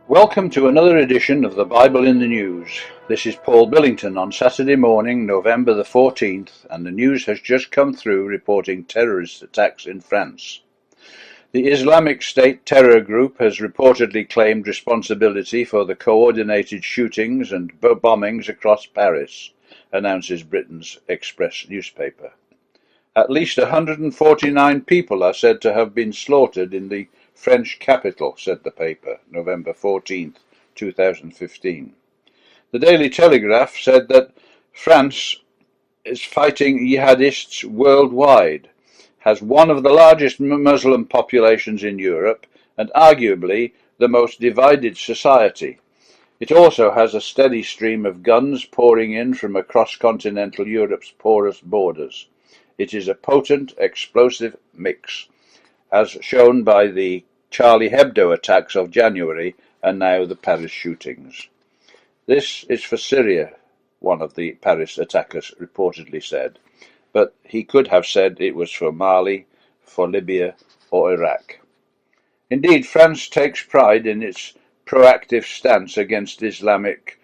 Welcome to another edition of the Bible in the News. This is Paul Billington on Saturday morning, November the 14th, and the news has just come through reporting terrorist attacks in France. The Islamic State terror group has reportedly claimed responsibility for the coordinated shootings and bombings across Paris, announces Britain's Express newspaper. At least 149 people are said to have been slaughtered in the French capital, said the paper, November 14th, 2015. The Daily Telegraph said that France is fighting jihadists worldwide, has one of the largest Muslim populations in Europe, and arguably the most divided society. It also has a steady stream of guns pouring in from across continental Europe's porous borders. It is a potent, explosive mix, as shown by the Charlie Hebdo attacks of January and now the Paris shootings. This is for Syria, one of the Paris attackers reportedly said, but he could have said it was for Mali, for Libya, or Iraq. Indeed, France takes pride in its proactive stance against Islamic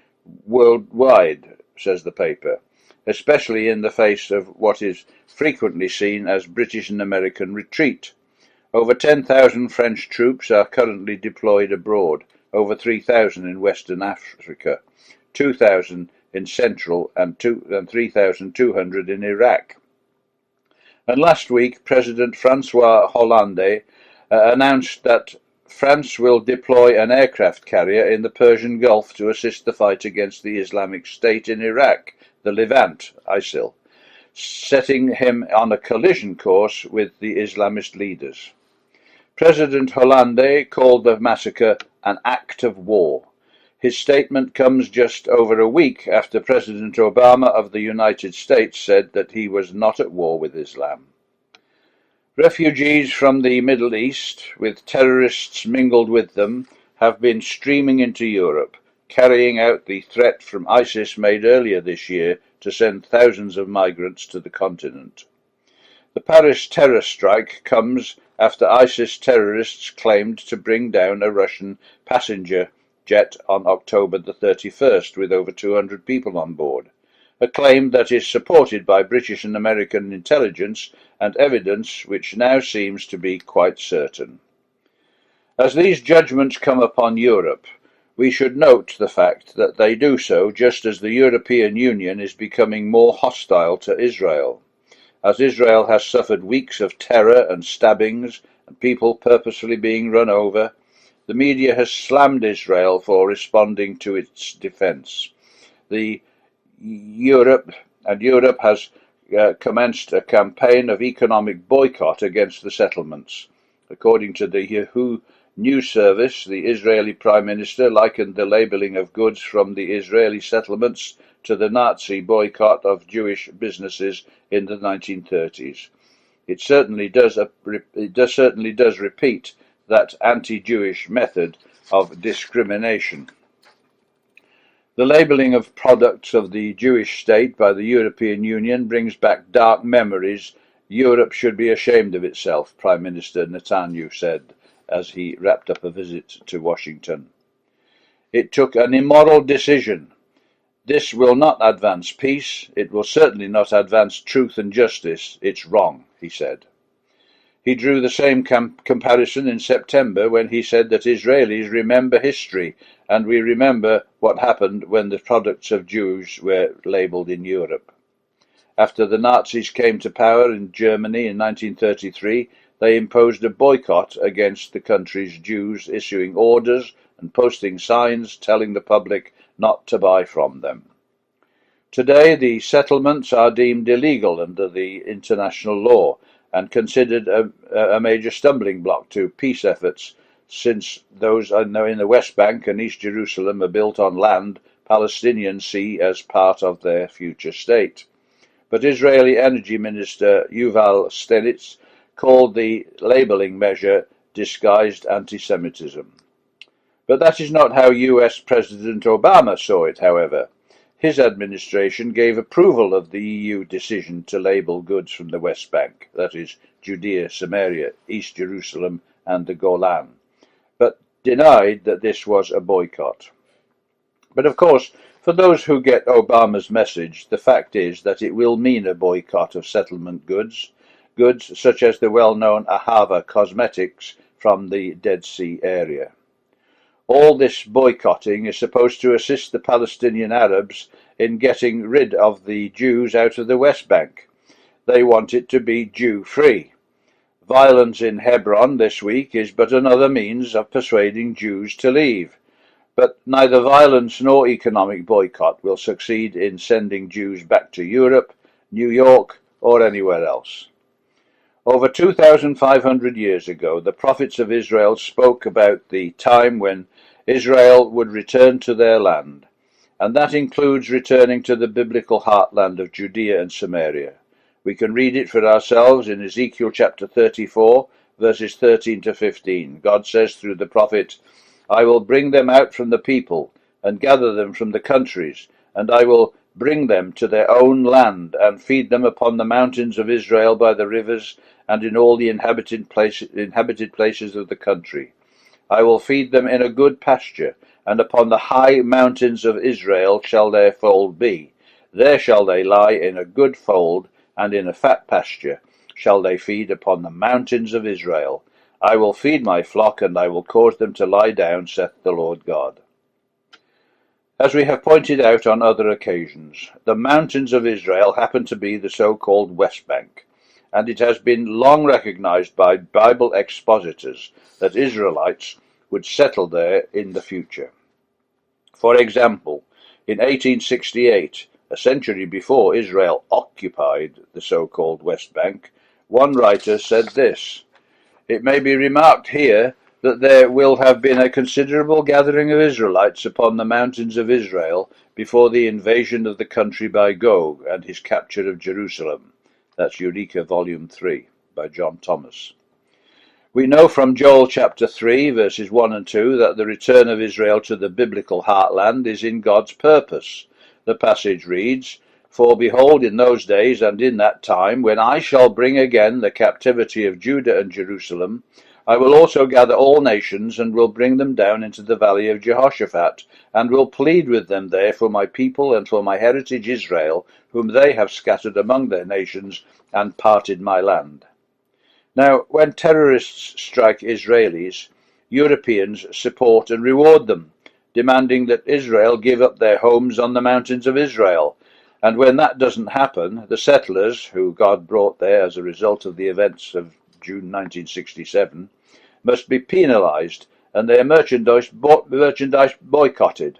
worldwide, says the paper, especially in the face of what is frequently seen as British and American retreat. Over 10,000 French troops are currently deployed abroad, over 3,000 in Western Africa, 2,000 in Central and 3,200 in Iraq. And last week, President François Hollande announced that France will deploy an aircraft carrier in the Persian Gulf to assist the fight against the Islamic State in Iraq, the Levant, ISIL, setting him on a collision course with the Islamist leaders. President Hollande called the massacre an act of war. His statement comes just over a week after President Obama of the United States said that he was not at war with Islam. Refugees from the Middle East, with terrorists mingled with them, have been streaming into Europe, carrying out the threat from ISIS made earlier this year to send thousands of migrants to the continent. The Paris terror strike comes after ISIS terrorists claimed to bring down a Russian passenger jet on October the 31st with over 200 people on board, a claim that is supported by British and American intelligence and evidence which now seems to be quite certain. As these judgments come upon Europe, we should note the fact that they do so just as the European Union is becoming more hostile to Israel. As Israel has suffered weeks of terror and stabbings and people purposefully being run over, the media has slammed Israel for responding to its defense. Europe has commenced a campaign of economic boycott against the settlements. According to the Yahoo news service, the Israeli Prime Minister likened the labeling of goods from the Israeli settlements to the Nazi boycott of Jewish businesses in the 1930s. It certainly does repeat that anti-Jewish method of discrimination. The labeling of products of the Jewish state by the European Union brings back dark memories. Europe should be ashamed of itself, Prime Minister Netanyahu said as he wrapped up a visit to Washington. It took an immoral decision. This will not advance peace. It will certainly not advance truth and justice. It's wrong, he said. He drew the same comparison in September when he said that Israelis remember history and we remember what happened when the products of Jews were labelled in Europe. After the Nazis came to power in Germany in 1933, they imposed a boycott against the country's Jews, issuing orders and posting signs telling the public not to buy from them. Today, the settlements are deemed illegal under the international law and considered a major stumbling block to peace efforts, since those in the West Bank and East Jerusalem are built on land Palestinians see as part of their future state. But Israeli Energy Minister Yuval Stenitz called the labeling measure disguised anti-Semitism. But that is not how US President Obama saw it, however. His administration gave approval of the EU decision to label goods from the West Bank, that is, Judea, Samaria, East Jerusalem, and the Golan, but denied that this was a boycott. But of course, for those who get Obama's message, the fact is that it will mean a boycott of settlement goods such as the well-known Ahava cosmetics from the Dead Sea area. All this boycotting is supposed to assist the Palestinian Arabs in getting rid of the Jews out of the West Bank. They want it to be Jew-free. Violence in Hebron this week is but another means of persuading Jews to leave. But neither violence nor economic boycott will succeed in sending Jews back to Europe, New York, or anywhere else. Over 2,500 years ago, the prophets of Israel spoke about the time when Israel would return to their land, and that includes returning to the biblical heartland of Judea and Samaria. We can read it for ourselves in Ezekiel chapter 34, verses 13 to 15. God says through the prophet, "I will bring them out from the people, and gather them from the countries, and I will bring them to their own land, and feed them upon the mountains of Israel by the rivers, and in all the inhabited places of the country. I will feed them in a good pasture, and upon the high mountains of Israel shall their fold be. There shall they lie in a good fold, and in a fat pasture shall they feed upon the mountains of Israel. I will feed my flock, and I will cause them to lie down, saith the Lord God." As we have pointed out on other occasions, the mountains of Israel happen to be the so-called West Bank, and it has been long recognized by Bible expositors that Israelites would settle there in the future. For example, in 1868, a century before Israel occupied the so-called West Bank, one writer said this: "It may be remarked here that there will have been a considerable gathering of Israelites upon the mountains of Israel before the invasion of the country by Gog and his capture of Jerusalem." That's Eureka, Volume 3, by John Thomas. We know from Joel chapter 3, verses 1 and 2, that the return of Israel to the biblical heartland is in God's purpose. The passage reads, "For behold, in those days and in that time, when I shall bring again the captivity of Judah and Jerusalem, I will also gather all nations, and will bring them down into the valley of Jehoshaphat, and will plead with them there for my people and for my heritage Israel, whom they have scattered among their nations, and parted my land." Now, when terrorists strike Israelis, Europeans support and reward them, demanding that Israel give up their homes on the mountains of Israel. And when that doesn't happen, the settlers, who God brought there as a result of the events of June 1967, must be penalized and their merchandise boycotted.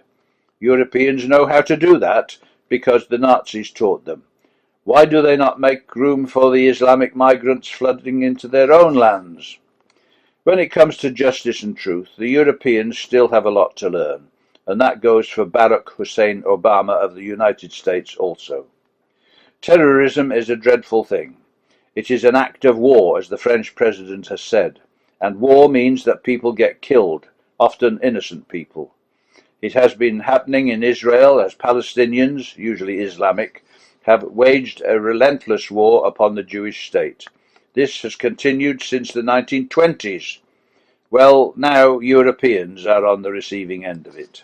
Europeans know how to do that because the Nazis taught them. Why do they not make room for the Islamic migrants flooding into their own lands? When it comes to justice and truth, the Europeans still have a lot to learn, and that goes for Barack Hussein Obama of the United States also. Terrorism is a dreadful thing. It is an act of war, as the French president has said, and war means that people get killed, often innocent people. It has been happening in Israel as Palestinians, usually Islamic, have waged a relentless war upon the Jewish state. This has continued since the 1920s. Well, now Europeans are on the receiving end of it.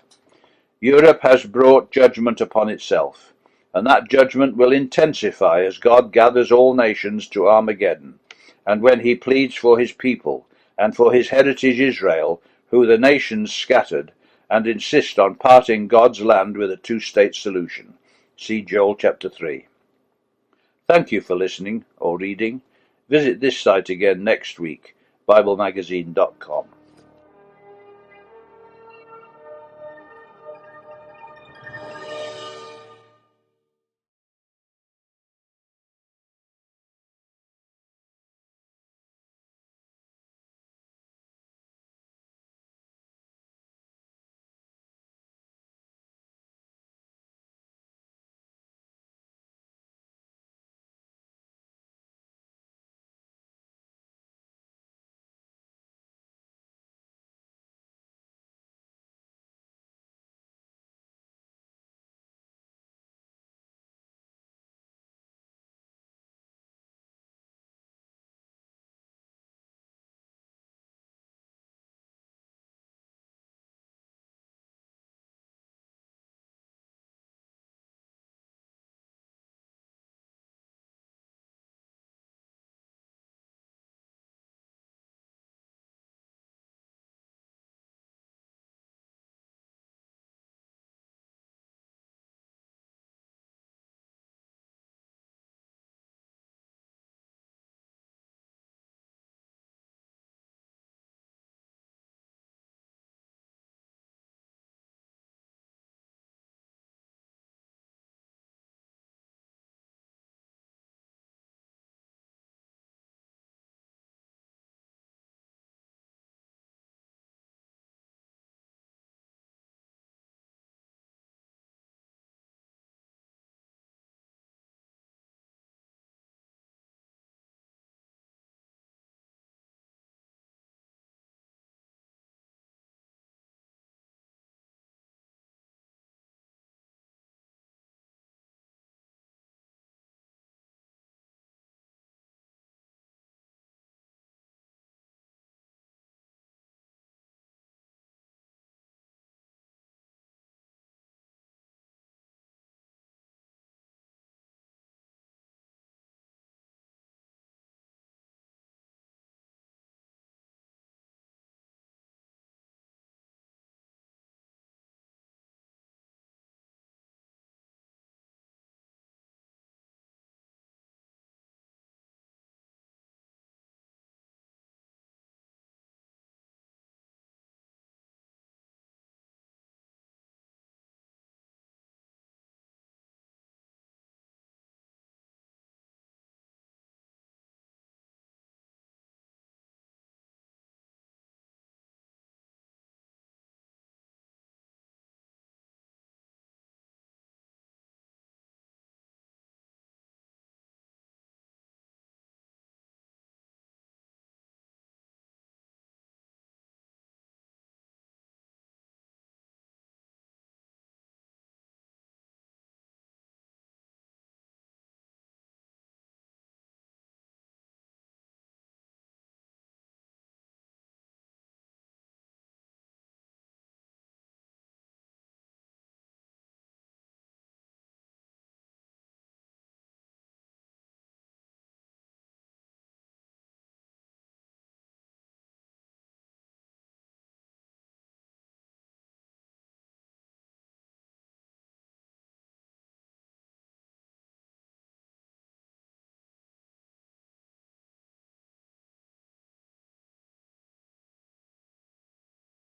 Europe has brought judgment upon itself, and that judgment will intensify as God gathers all nations to Armageddon, and when he pleads for his people and for his heritage Israel, who the nations scattered, and insist on parting God's land with a two-state solution. See Joel chapter 3. Thank you for listening or reading. Visit this site again next week, BibleMagazine.com.